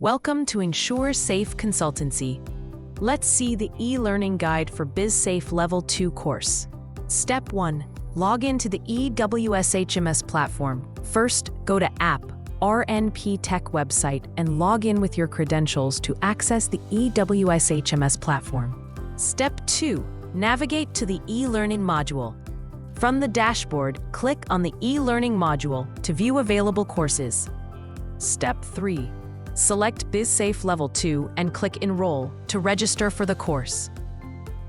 Welcome to Ensure Safe Consultancy. Let's see the e-learning guide for BizSafe Level 2 course. Step 1. Log into the EWSHMS platform. First, go to App, RNP Tech website and log in with your credentials to access the EWSHMS platform. Step 2. Navigate to the e-learning module. From the dashboard, click on the e-learning module to view available courses. Step 3. Select BizSafe Level 2 and click Enroll to register for the course.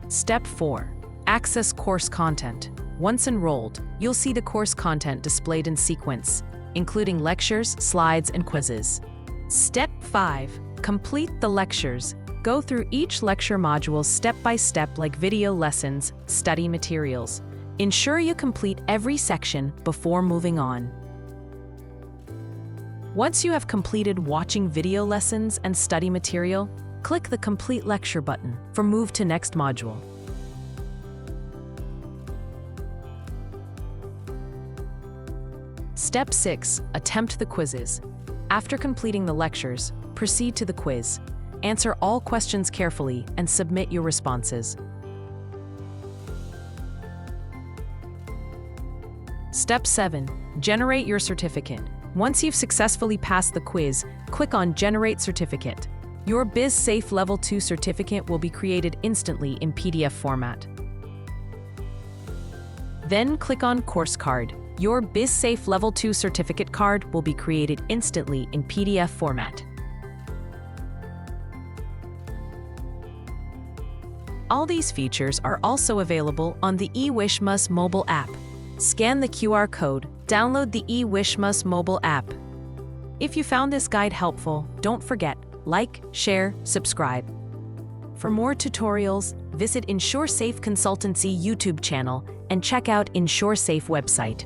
Step 4. Access course content. Once enrolled, you'll see the course content displayed in sequence, including lectures, slides, and quizzes. Step 5. Complete the lectures. Go through each lecture module step by step like video lessons, study materials. Ensure you complete every section before moving on. Once you have completed watching video lessons and study material, click the Complete Lecture button for Move to Next module. Step 6. Attempt the quizzes. After completing the lectures, proceed to the quiz. Answer all questions carefully and submit your responses. Step 7. Generate your certificate. Once you've successfully passed the quiz, click on Generate Certificate. Your BizSafe Level 2 certificate will be created instantly in PDF format. Then click on Course Card. Your BizSafe Level 2 certificate card will be created instantly in PDF format. All these features are also available on the eWishmus mobile app. Scan the QR code, download the eWishmus mobile app. If you found this guide helpful, don't forget, like, share, subscribe. For more tutorials, visit Ensure Safe Consultancy YouTube channel and check out Ensure Safe website.